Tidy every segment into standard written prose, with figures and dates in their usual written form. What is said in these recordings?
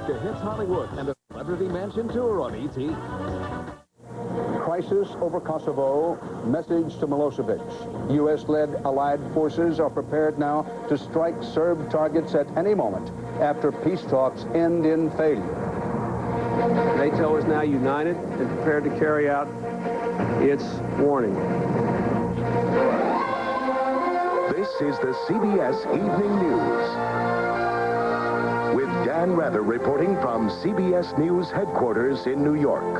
America Hits Hollywood and the Celebrity Mansion Tour on ET. Crisis over Kosovo, message to Milosevic. U.S.-led Allied forces are prepared now to strike Serb targets at any moment after peace talks end in failure. NATO is now united and prepared to carry out its warning. This is the CBS Evening News. With Dan Rather reporting from CBS News headquarters in New York.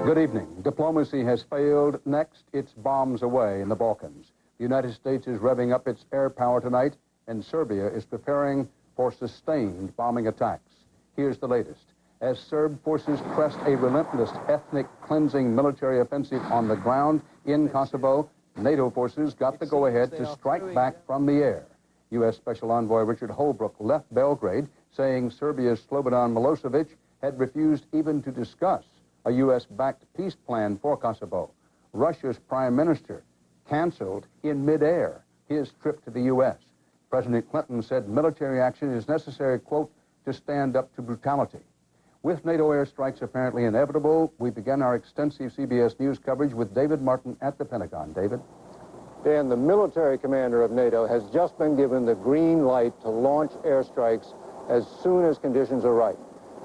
Good evening. Diplomacy has failed. Next, it's bombs away in the Balkans. The United States is revving up its air power tonight, and Serbia is preparing for sustained bombing attacks. Here's the latest. As Serb forces pressed a relentless ethnic cleansing military offensive on the ground in Kosovo, NATO forces got the go-ahead to strike back from the air. U.S. Special Envoy Richard Holbrooke left Belgrade, saying Serbia's Slobodan Milosevic had refused even to discuss a U.S.-backed peace plan for Kosovo. Russia's prime minister canceled in midair his trip to the U.S. President Clinton said military action is necessary, quote, to stand up to brutality. With NATO airstrikes apparently inevitable, we began our extensive CBS News coverage with David Martin at the Pentagon. David? Dan, the military commander of NATO has just been given the green light to launch airstrikes as soon as conditions are right.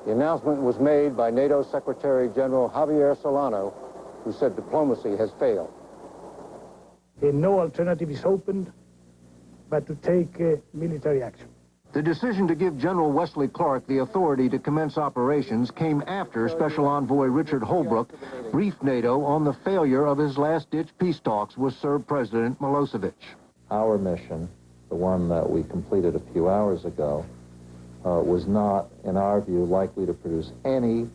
The announcement was made by NATO Secretary General Javier Solano, who said diplomacy has failed. No alternative is open but to take military action. The decision to give General Wesley Clark the authority to commence operations came after Special Envoy Richard Holbrooke briefed NATO on the failure of his last-ditch peace talks with Serb President Milosevic. Our mission, the one that we completed a few hours ago, was not, in our view, likely to produce any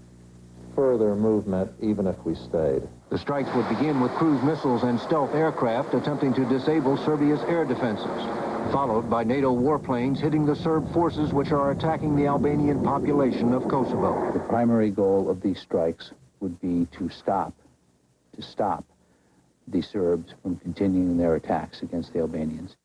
further movement, even if we stayed. The strikes would begin with cruise missiles and stealth aircraft attempting to disable Serbia's air defenses, followed by NATO warplanes hitting the Serb forces which are attacking the Albanian population of Kosovo. The primary goal of these strikes would be to stop the Serbs from continuing their attacks against the Albanians.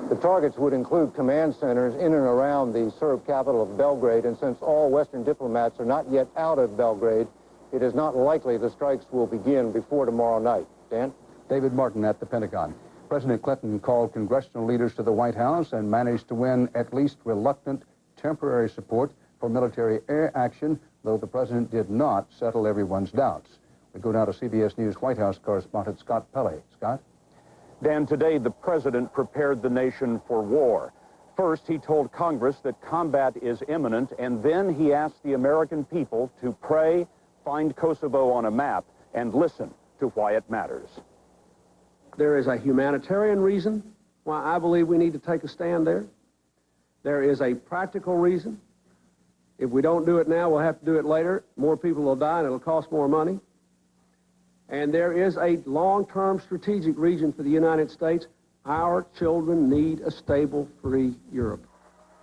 The targets would include command centers in and around the Serb capital of Belgrade, and since all Western diplomats are not yet out of Belgrade, it is not likely the strikes will begin before tomorrow night. Dan? David Martin at the Pentagon. President Clinton called congressional leaders to the White House and managed to win at least reluctant temporary support for military air action, though the president did not settle everyone's doubts. We go now to CBS News White House correspondent Scott Pelley. Scott? Dan, today the president prepared the nation for war. First, he told Congress that combat is imminent, and then he asked the American people to pray, find Kosovo on a map, and listen to why it matters. There is a humanitarian reason why I believe we need to take a stand there. There is a practical reason. If we don't do it now, we'll have to do it later. More people will die, and it'll cost more money. And there is a long-term strategic reason for the United States. Our children need a stable, free Europe.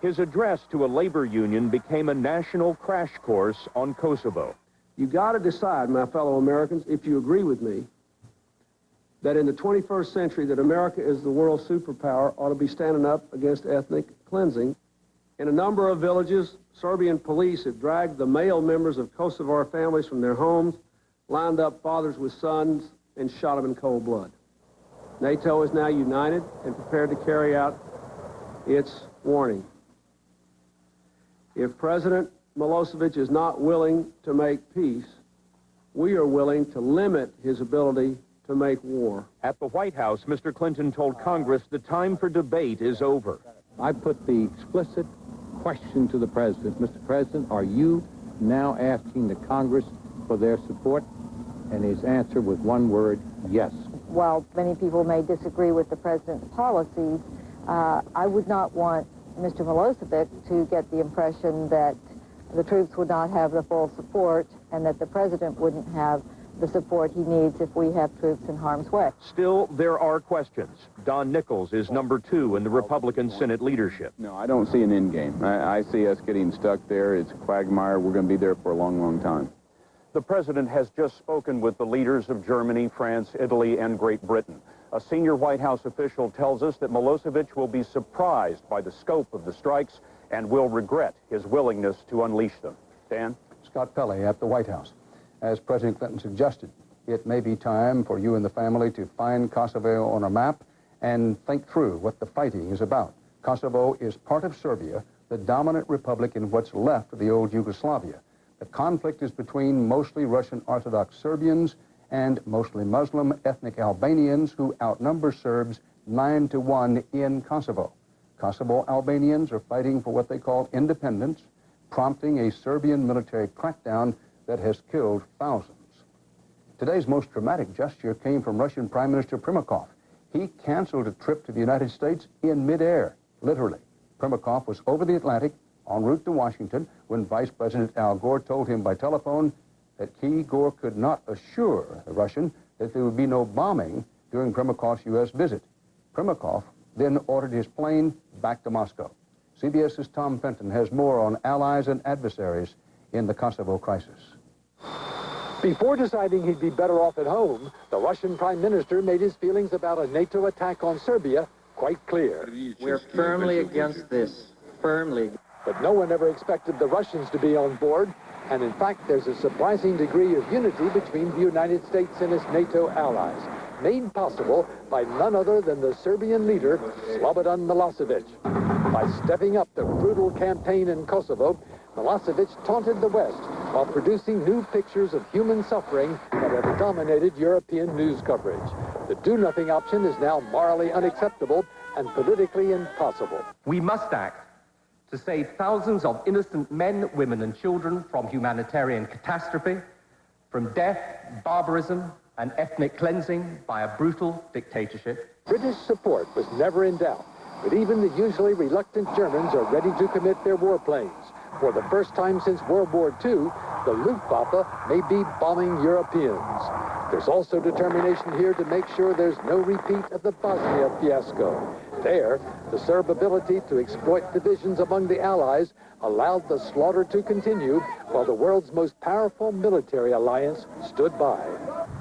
His address to a labor union became a national crash course on Kosovo. You got to decide, my fellow Americans, if you agree with me, that in the 21st century that America is the world superpower ought to be standing up against ethnic cleansing. In a number of villages, Serbian police have dragged the male members of Kosovar families from their homes, lined up fathers with sons, and shot them in cold blood. NATO is now united and prepared to carry out its warning. If President Milosevic is not willing to make peace, we are willing to limit his ability to make war. At the White House, Mr. Clinton told Congress the time for debate is over. I put the explicit question to the president. Mr. President, are you now asking the Congress for their support? And his answer was one word, yes. While many people may disagree with the president's policies, I would not want Mr. Milosevic to get the impression that the troops would not have the full support and that the president wouldn't have the support he needs if we have troops in harm's way. Still, there are questions. Don Nichols is number 2 in the Republican Senate leadership. No, I don't see an end game. I see us getting stuck there. It's a quagmire. We're going to be there for a long, long time. The president has just spoken with the leaders of Germany, France, Italy, and Great Britain. A senior White House official tells us that Milosevic will be surprised by the scope of the strikes and will regret his willingness to unleash them. Dan? Scott Pelley at the White House. As President Clinton suggested, it may be time for you and the family to find Kosovo on a map and think through what the fighting is about. Kosovo is part of Serbia, the dominant republic in what's left of the old Yugoslavia. The conflict is between mostly Russian Orthodox Serbians and mostly Muslim ethnic Albanians who outnumber Serbs 9-1 in Kosovo. Kosovo Albanians are fighting for what they call independence, prompting a Serbian military crackdown that has killed thousands. Today's most dramatic gesture came from Russian Prime Minister Primakov. He canceled a trip to the United States in midair, literally. Primakov was over the Atlantic en route to Washington when Vice President Al Gore told him by telephone that Gore could not assure the Russian that there would be no bombing during Primakov's U.S. visit. Primakov then ordered his plane back to Moscow. CBS's Tom Fenton has more on allies and adversaries in the Kosovo crisis. Before deciding he'd be better off at home, the Russian Prime Minister made his feelings about a NATO attack on Serbia quite clear. We're firmly against this, firmly. But no one ever expected the Russians to be on board, and in fact there's a surprising degree of unity between the United States and its NATO allies, made possible by none other than the Serbian leader, Slobodan Milosevic. By stepping up the brutal campaign in Kosovo, Milosevic taunted the West while producing new pictures of human suffering that have dominated European news coverage. The do-nothing option is now morally unacceptable and politically impossible. We must act to save thousands of innocent men, women, and children from humanitarian catastrophe, from death, barbarism, and ethnic cleansing by a brutal dictatorship. British support was never in doubt, but even the usually reluctant Germans are ready to commit their warplanes. For the first time since World War II, the Luftwaffe may be bombing Europeans. There's also determination here to make sure there's no repeat of the Bosnia fiasco. There, the Serb ability to exploit divisions among the Allies allowed the slaughter to continue while the world's most powerful military alliance stood by.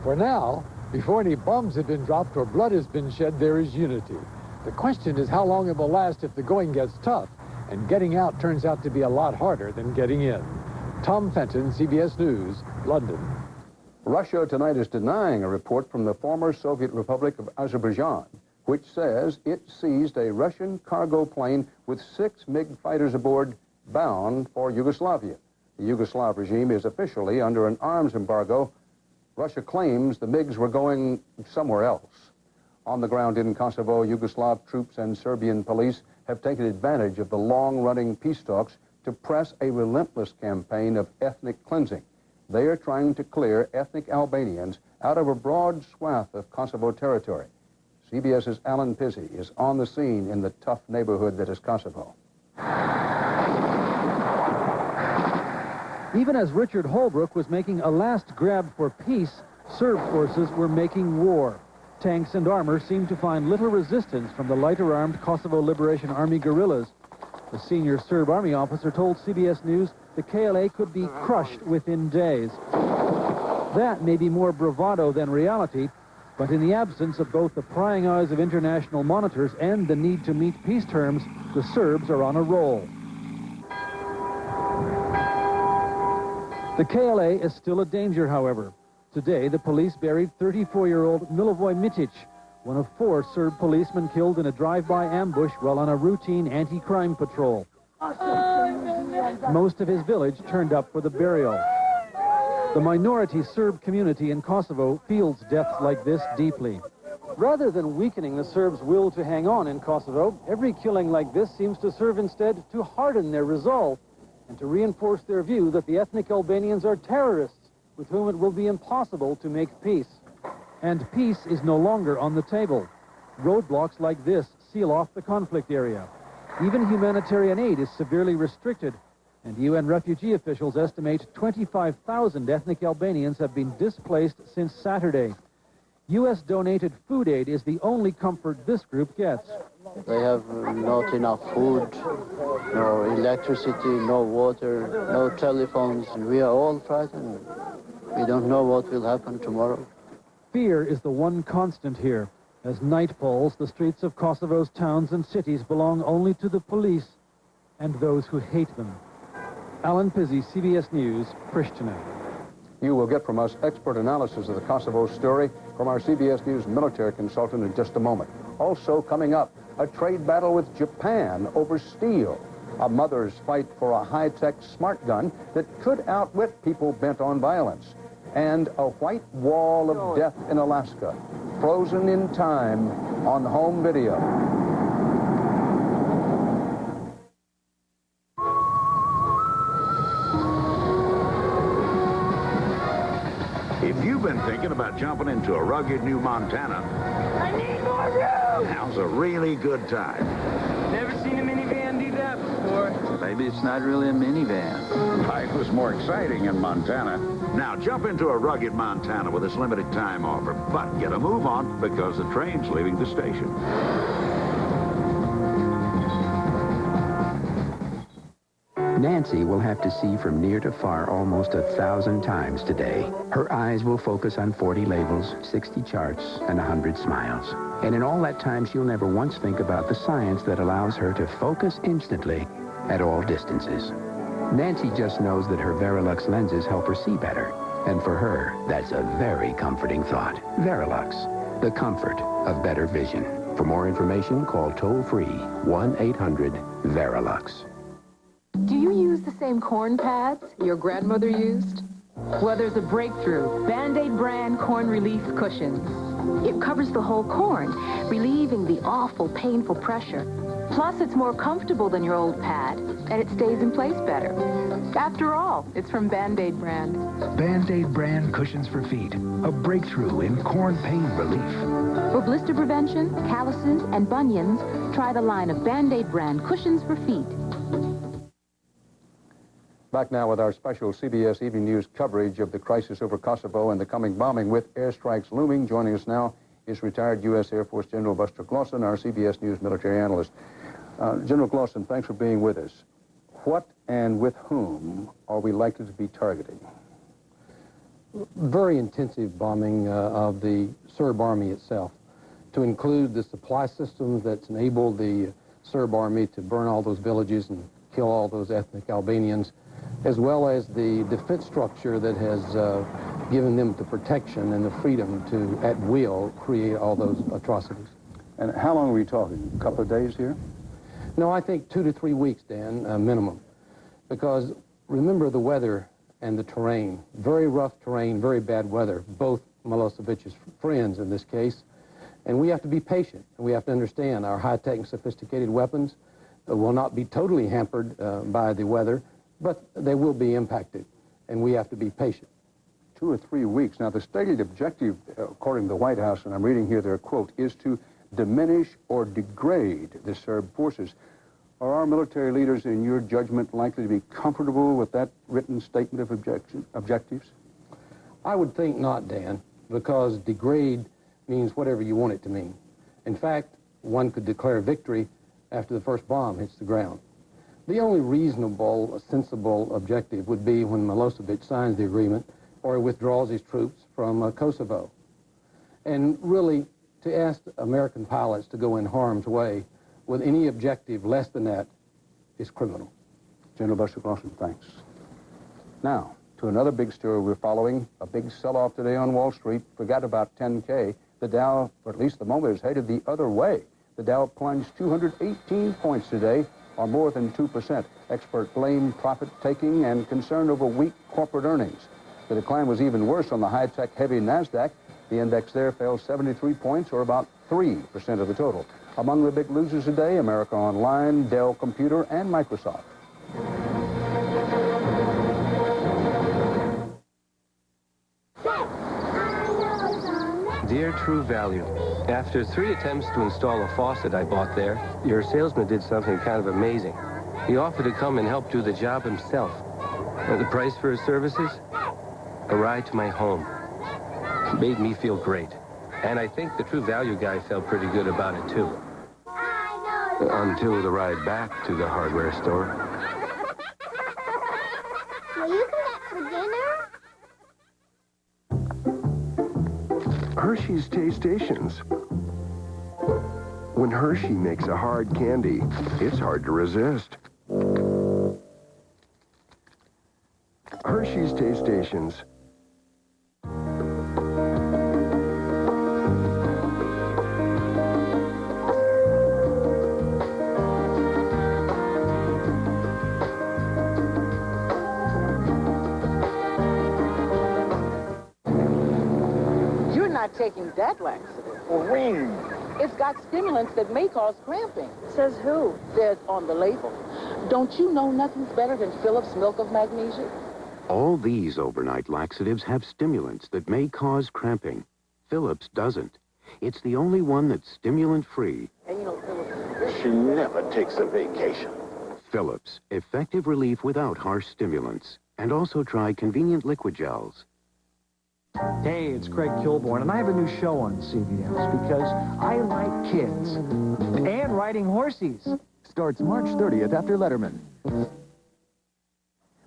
For now, before any bombs have been dropped or blood has been shed, there is unity. The question is how long it will last if the going gets tough, and getting out turns out to be a lot harder than getting in. Tom Fenton, CBS News, London. Russia tonight is denying a report from the former Soviet Republic of Azerbaijan, which says it seized a Russian cargo plane with 6 MiG fighters aboard bound for Yugoslavia. The Yugoslav regime is officially under an arms embargo. Russia claims the MiGs were going somewhere else. On the ground in Kosovo, Yugoslav troops and Serbian police have taken advantage of the long-running peace talks to press a relentless campaign of ethnic cleansing. They are trying to clear ethnic Albanians out of a broad swath of Kosovo territory. CBS's Alan Pizzi is on the scene in the tough neighborhood that is Kosovo. Even as Richard Holbrooke was making a last grab for peace, Serb forces were making war. Tanks and armor seemed to find little resistance from the lighter-armed Kosovo Liberation Army guerrillas. The senior Serb army officer told CBS News the KLA could be crushed within days. That may be more bravado than reality, but in the absence of both the prying eyes of international monitors and the need to meet peace terms, the Serbs are on a roll. The KLA is still a danger, however. Today, the police buried 34-year-old Milivoj Mitic, one of 4 Serb policemen killed in a drive-by ambush while on a routine anti-crime patrol. Most of his village turned up for the burial. The minority Serb community in Kosovo feels deaths like this deeply. Rather than weakening the Serbs' will to hang on in Kosovo, every killing like this seems to serve instead to harden their resolve and to reinforce their view that the ethnic Albanians are terrorists with whom it will be impossible to make peace. And peace is no longer on the table. Roadblocks like this seal off the conflict area. Even humanitarian aid is severely restricted, and UN refugee officials estimate 25,000 ethnic Albanians have been displaced since Saturday. U.S.-donated food aid is the only comfort this group gets. They have not enough food, no electricity, no water, no telephones, and we are all frightened. We don't know what will happen tomorrow. Fear is the one constant here. As night falls, the streets of Kosovo's towns and cities belong only to the police and those who hate them. Alan Pizzi, CBS News, Pristina. You will get from us expert analysis of the Kosovo story from our CBS News military consultant in just a moment. Also coming up, a trade battle with Japan over steel, a mother's fight for a high-tech smart gun that could outwit people bent on violence, and a white wall of death in Alaska, frozen in time on home video. If you've been thinking about jumping into a rugged new Montana, I need more room! now's a really good time. Never seen a minivan do that before. Maybe it's not really a minivan. Life was more exciting in Montana. Now jump into a rugged Montana with this limited time offer. But get a move on because the train's leaving the station. Nancy will have to see from near to far almost 1,000 times today. Her eyes will focus on 40 labels, 60 charts, and 100 smiles. And in all that time, she'll never once think about the science that allows her to focus instantly at all distances. Nancy just knows that her Verilux lenses help her see better. And for her, that's a very comforting thought. Verilux, the comfort of better vision. For more information, call toll-free 1-800-VERILUX. Do you use the same corn pads your grandmother used? Well, there's a breakthrough. Band-Aid brand corn relief cushions. It covers the whole corn, relieving the awful, painful pressure. Plus, it's more comfortable than your old pad, and it stays in place better. After all, it's from Band-Aid brand. Band-Aid brand cushions for feet. A breakthrough in corn pain relief. For blister prevention, calluses, and bunions, try the line of Band-Aid brand cushions for feet. Back now with our special CBS Evening News coverage of the crisis over Kosovo and the coming bombing with airstrikes looming. Joining us now is retired U.S. Air Force General Buster Clausen, our CBS News military analyst. General Clausen, thanks for being with us. What and with whom are we likely to be targeting? Very intensive bombing of the Serb army itself, to include the supply systems that's enabled the Serb army to burn all those villages and kill all those ethnic Albanians, as well as the defense structure that has given them the protection and the freedom to, at will, create all those atrocities. And how long are we talking? A couple of days here? No, I think 2 to 3 weeks, Dan, minimum. Because remember the weather and the terrain. Very rough terrain, very bad weather. Both Milosevic's friends in this case. And we have to be patient. And we have to understand our high-tech and sophisticated weapons will not be totally hampered by the weather, but they will be impacted, and we have to be patient. 2 or 3 weeks. Now, the stated objective, according to the White House, and I'm reading here their quote, is to diminish or degrade the Serb forces. Are our military leaders, in your judgment, likely to be comfortable with that written statement of objectives? I would think not, Dan, because degrade means whatever you want it to mean. In fact, one could declare victory after the first bomb hits the ground. The only reasonable, sensible objective would be when Milosevic signs the agreement or withdraws his troops from Kosovo. And really, to ask American pilots to go in harm's way with any objective less than that is criminal. General Buster Clausen, thanks. Now, to another big story we're following, a big sell-off today on Wall Street. Forgot about 10K. The Dow, for at least the moment, is headed the other way. The Dow plunged 218 points today, or more than 2%. Experts blame profit-taking and concern over weak corporate earnings. The decline was even worse on the high-tech heavy NASDAQ. The index there fell 73 points, or about 3% of the total. Among the big losers today, America Online, Dell Computer, and Microsoft. Dear True Value, after 3 attempts to install a faucet I bought there, your salesman did something kind of amazing. He offered to come and help do the job himself. And the price for his services? A ride to my home. It made me feel great. And I think the True Value guy felt pretty good about it, too. Until the ride back to the hardware store. Will you come back for dinner? Hershey's Tastations. When Hershey makes a hard candy, it's hard to resist. Hershey's Taste Stations. You're not taking that laxative. Ring. It's got stimulants that may cause cramping. Says who? Says on the label. Don't you know nothing's better than Phillips Milk of Magnesia? All these overnight laxatives have stimulants that may cause cramping. Phillips doesn't. It's the only one that's stimulant-free. And you know, Phillips... She never takes a vacation. Phillips, effective relief without harsh stimulants. And also try convenient liquid gels. Hey, it's Craig Kilborn, and I have a new show on CBS because I like kids. And riding horses. Starts March 30th after Letterman.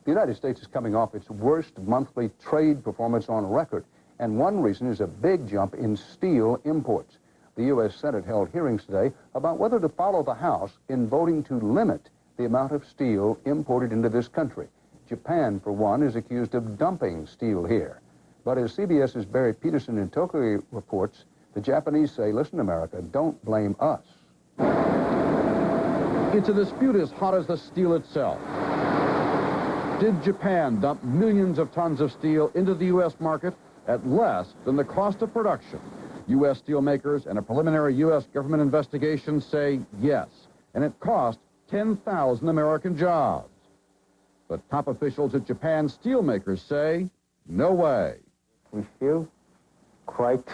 The United States is coming off its worst monthly trade performance on record, and one reason is a big jump in steel imports. The U.S. Senate held hearings today about whether to follow the House in voting to limit the amount of steel imported into this country. Japan, for one, is accused of dumping steel here. But as CBS's Barry Peterson in Tokyo reports, the Japanese say, listen, America, don't blame us. It's a dispute as hot as the steel itself. Did Japan dump millions of tons of steel into the U.S. market at less than the cost of production? U.S. steelmakers and a preliminary U.S. government investigation say yes, and it cost 10,000 American jobs. But top officials at Japan's steelmakers say, no way. We feel quite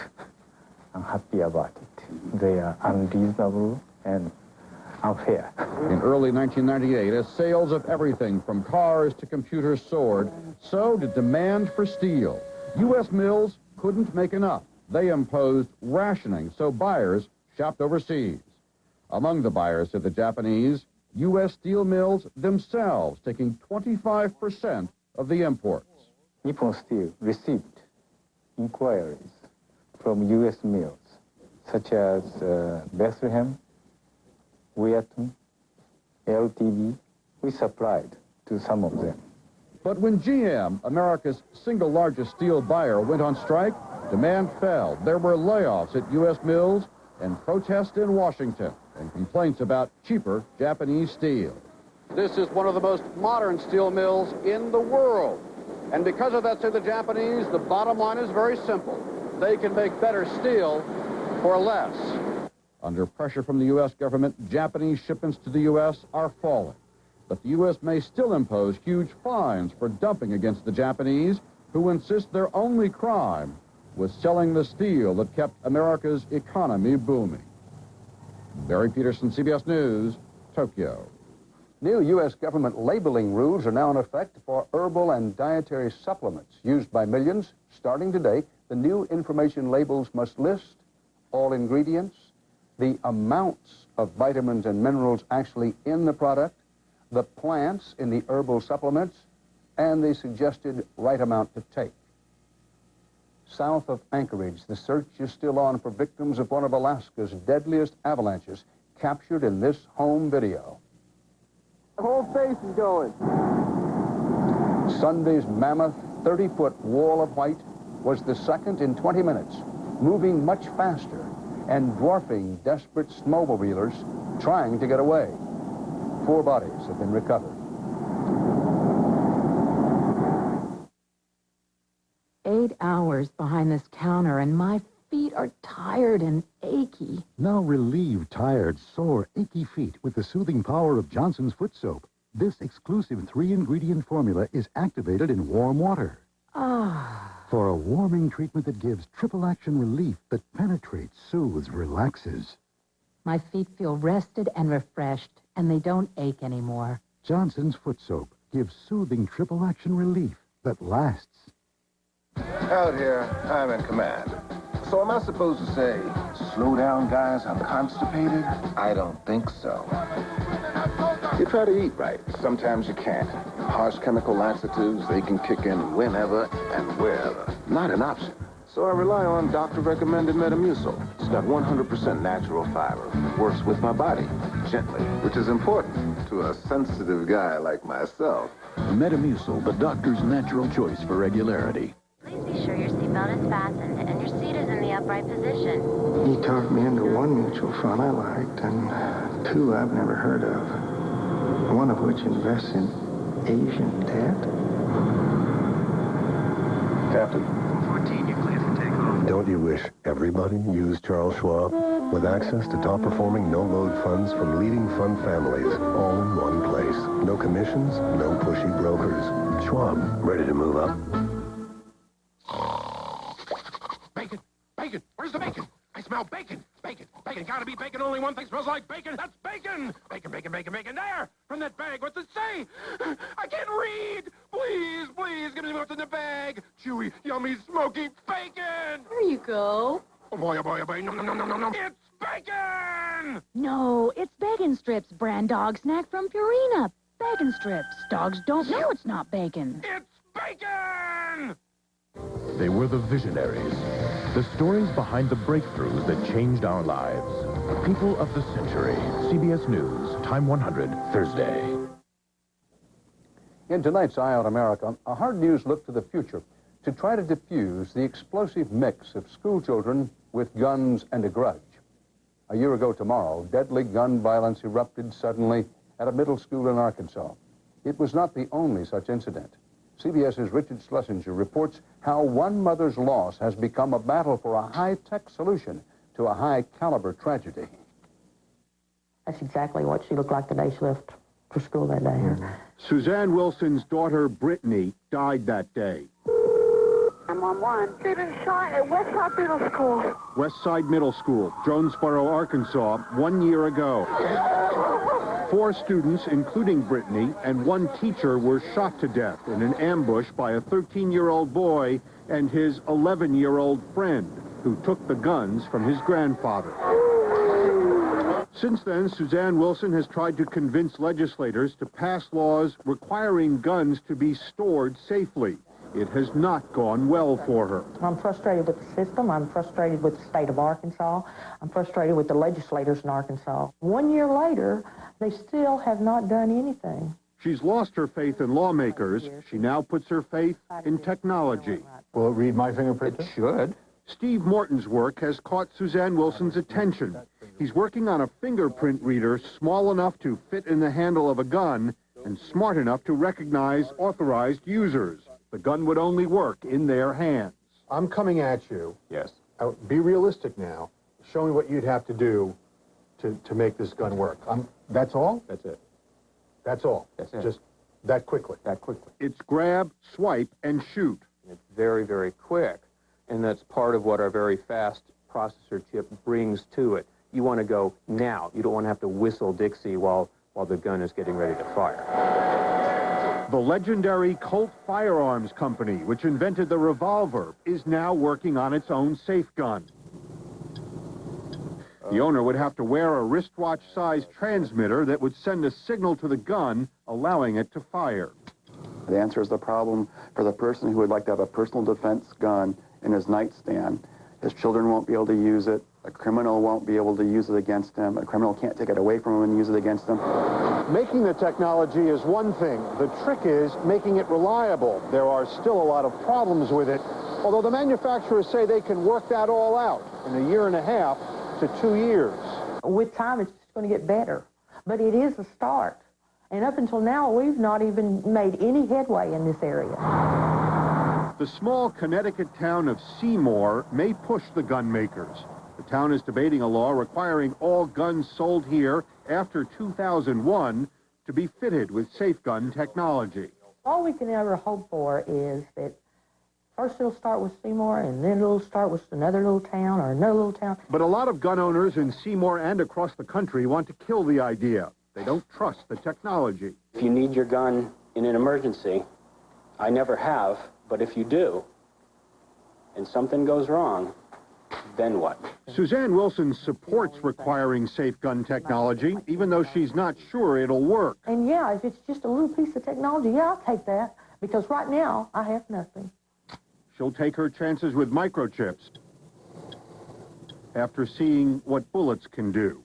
unhappy about it. They are unreasonable and unfair. In early 1998, as sales of everything from cars to computers soared, so did demand for steel. U.S. mills couldn't make enough. They imposed rationing, so buyers shopped overseas. Among the buyers, said the Japanese, U.S. steel mills themselves taking 25% of the imports. Nippon Steel received inquiries from U.S. mills, such as Bethlehem, Wheaton, LTV. We supplied to some of them. But when GM, America's single largest steel buyer, went on strike, demand fell. There were layoffs at U.S. mills and protests in Washington and complaints about cheaper Japanese steel. This is one of the most modern steel mills in the world. And because of that, say the Japanese, the bottom line is very simple. They can make better steel for less. Under pressure from the U.S. government, Japanese shipments to the U.S. are falling. But the U.S. may still impose huge fines for dumping against the Japanese, who insist their only crime was selling the steel that kept America's economy booming. Barry Peterson, CBS News, Tokyo. New U.S. government labeling rules are now in effect for herbal and dietary supplements used by millions. Starting today, the new information labels must list all ingredients, the amounts of vitamins and minerals actually in the product, the plants in the herbal supplements, and the suggested right amount to take. South of Anchorage, the search is still on for victims of one of Alaska's deadliest avalanches, captured in this home video. The whole face is going. Sunday's mammoth 30-foot wall of white was the second in 20 minutes, moving much faster and dwarfing desperate snowmobilers trying to get away. 4 bodies have been recovered. 8 hours behind this counter, and my feet are tired and achy. Now relieve tired, sore, achy feet with the soothing power of Johnson's Foot Soap. This exclusive 3-ingredient formula is activated in warm water. For a warming treatment that gives triple-action relief that penetrates, soothes, relaxes. My feet feel rested and refreshed, and they don't ache anymore. Johnson's Foot Soap gives soothing triple-action relief that lasts. Out here, I'm in command. So am I supposed to say, slow down, guys, I'm constipated? I don't think so. You try to eat right. Sometimes you can't. Harsh chemical laxatives, they can kick in whenever and wherever. Not an option. So I rely on doctor-recommended Metamucil. It's got 100% natural fiber. Works with my body. gently, which is important to a sensitive guy like myself. Metamucil, the doctor's natural choice for regularity. Please be sure your seatbelt is fastened and your seat is in the upright position. He talked me into one mutual fund I liked and two I've never heard of, one of which invests in Asian debt. Captain. 14, you're clear for takeoff. Don't you wish everybody used Charles Schwab? With access to top-performing no-load funds from leading fund families, all in one place. No commissions, no pushy brokers. Schwab, ready to move up? Bacon! Bacon! Where's the bacon? I smell bacon! Bacon! Bacon! Gotta be bacon! Only one thing smells like bacon! That's bacon! Bacon, bacon, bacon, bacon! There! From that bag! What's it say? I can't read! Please, please, give me what's in the bag! Chewy, yummy, smoky bacon! There you go. Oh boy, oh boy, oh boy! Nom, nom, nom, nom, nom, nom! It's bacon! No, it's Bacon Strips, brand dog snack from Purina. Bacon Strips. Dogs don't know it's not bacon. It's bacon! They were the visionaries, the stories behind the breakthroughs that changed our lives. People of the century. CBS News, Time 100, Thursday. In tonight's Eye on America, a hard news look to the future to try to diffuse the explosive mix of school children with guns and a grudge. A year ago tomorrow, deadly gun violence erupted suddenly at a middle school in Arkansas. It was not the only such incident. CBS's Richard Schlesinger reports how one mother's loss has become a battle for a high-tech solution to a high-caliber tragedy. That's exactly what she looked like the day she left for school that day. Suzanne Wilson's daughter, Brittany, died that day. 911. She'd been shot at Westside Middle School. Westside Middle School, Jonesboro, Arkansas, 1 year ago. 4 students, including Brittany, and 1 teacher were shot to death in an ambush by a 13-year-old boy and his 11-year-old friend, who took the guns from his grandfather. Since then, Suzanne Wilson has tried to convince legislators to pass laws requiring guns to be stored safely. It has not gone well for her. I'm frustrated with the system. I'm frustrated with the state of Arkansas. I'm frustrated with the legislators in Arkansas. 1 year later, they still have not done anything. She's lost her faith in lawmakers. She now puts her faith in technology. Will it read my fingerprint? It should. Steve Morton's work has caught Suzanne Wilson's attention. He's working on a fingerprint reader small enough to fit in the handle of a gun and smart enough to recognize authorized users. The gun would only work in their hands. I'm coming at you. Yes. Be realistic now. Show me what you'd have to do to make this gun work. That's all? That's it. That's all? That's it. Just that quickly? That quickly. It's grab, swipe, and shoot. It's very, very quick. And that's part of what our very fast processor chip brings to it. You want to go now. You don't want to have to whistle Dixie while the gun is getting ready to fire. The legendary Colt Firearms Company, which invented the revolver, is now working on its own safe gun. The owner would have to wear a wristwatch-sized transmitter that would send a signal to the gun, allowing it to fire. The answer is the problem for the person who would like to have a personal defense gun in his nightstand. His children won't be able to use it. A criminal won't be able to use it against him. A criminal can't take it away from him and use it against him. Making the technology is one thing. The trick is making it reliable. There are still a lot of problems with it, although the manufacturers say they can work that all out in 1.5 to 2 years. With time, it's just going to get better. But it is a start. And up until now, we've not even made any headway in this area. The small Connecticut town of Seymour may push the gun makers. The town is debating a law requiring all guns sold here after 2001 to be fitted with safe gun technology. All we can ever hope for is that first it'll start with Seymour, and then it'll start with another little town or another little town. But a lot of gun owners in Seymour and across the country want to kill the idea. They don't trust the technology. If you need your gun in an emergency, I never have, but if you do, and something goes wrong, then what? Suzanne Wilson supports requiring safe gun technology, even though she's not sure it'll work. And yeah, if it's just a little piece of technology, yeah, I'll take that, because right now, I have nothing. She'll take her chances with microchips after seeing what bullets can do.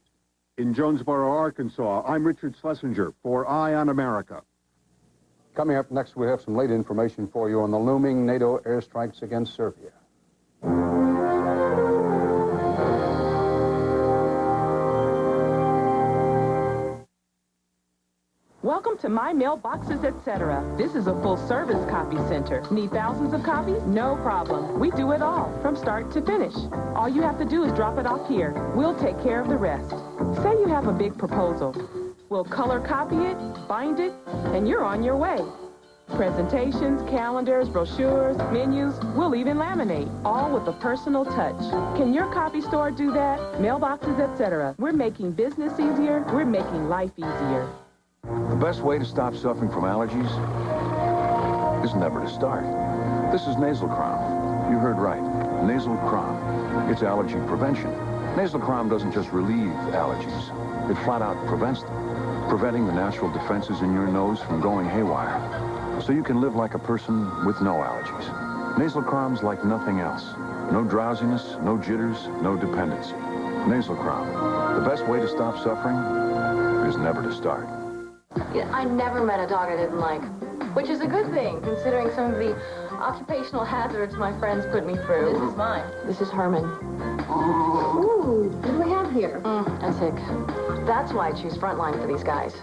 In Jonesboro, Arkansas, I'm Richard Schlesinger for Eye on America. Coming up next, we have some late information for you on the looming NATO airstrikes against Serbia. Welcome to My Mailboxes, Etc. This is a full-service copy center. Need thousands of copies? No problem. We do it all, from start to finish. All you have to do is drop it off here. We'll take care of the rest. Say you have a big proposal. We'll color copy it, bind it, and you're on your way. Presentations, calendars, brochures, menus, we'll even laminate, all with a personal touch. Can your copy store do that? Mailboxes, Etc. We're making business easier. We're making life easier. The best way to stop suffering from allergies is never to start. This is Nasal Crom. You heard right. Nasal Crom. It's allergy prevention. Nasal Crom doesn't just relieve allergies. It flat out prevents them, preventing the natural defenses in your nose from going haywire. So you can live like a person with no allergies. Nasal Crom's like nothing else. No drowsiness, no jitters, no dependency. Nasal Crom. The best way to stop suffering is never to start. I never met a dog I didn't like, which is a good thing, considering some of the occupational hazards my friends put me through. This is mine. This is Herman. Ooh, what do we have here? A tick. That's why I choose Frontline for these guys.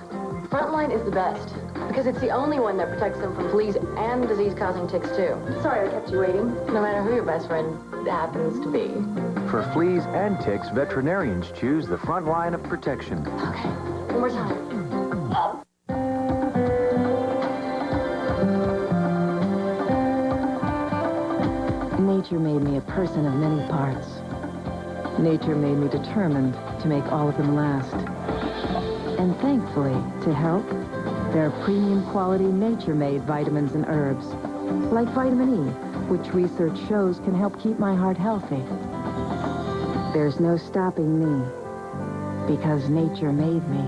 Frontline is the best, because it's the only one that protects them from fleas and disease-causing ticks, too. Sorry I kept you waiting. No matter who your best friend happens to be. For fleas and ticks, veterinarians choose the Frontline of protection. Okay, one more time. Nature made me a person of many parts. Nature made me determined to make all of them last. And thankfully, to help, there are premium quality nature-made vitamins and herbs, like vitamin E, which research shows can help keep my heart healthy. There's no stopping me, because nature made me.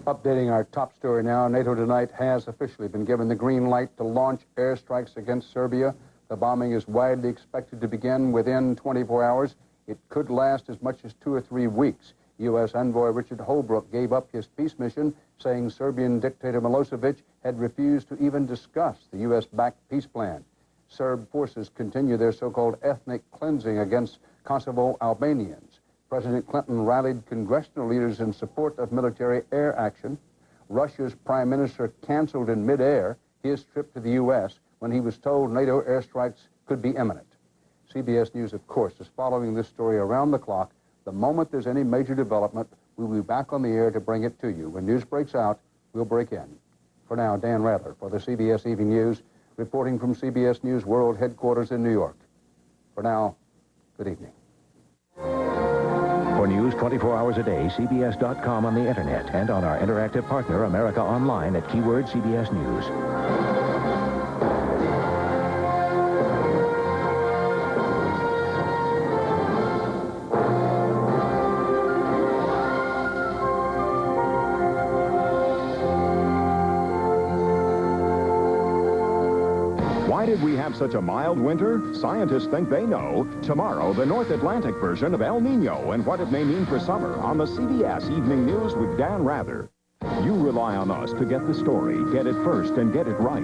Updating our top story now, NATO tonight has officially been given the green light to launch airstrikes against Serbia. The bombing is widely expected to begin within 24 hours. It could last as much as 2 or 3 weeks. U.S. envoy Richard Holbrooke gave up his peace mission, saying Serbian dictator Milosevic had refused to even discuss the U.S.-backed peace plan. Serb forces continue their so-called ethnic cleansing against Kosovo Albanians. President Clinton rallied congressional leaders in support of military air action. Russia's prime minister canceled in midair his trip to the U.S. when he was told NATO airstrikes could be imminent. CBS News, of course, is following this story around the clock. The moment there's any major development, we'll be back on the air to bring it to you. When news breaks out, we'll break in. For now, Dan Rather for the CBS Evening News, reporting from CBS News World Headquarters in New York. For now, good evening. For news 24 hours a day, CBS.com on the internet and on our interactive partner, America Online, at keyword CBS News. Why did we have such a mild winter? Scientists think they know. Tomorrow, the North Atlantic version of El Nino and what it may mean for summer on the CBS Evening News with Dan Rather. You rely on us to get the story, get it first, and get it right.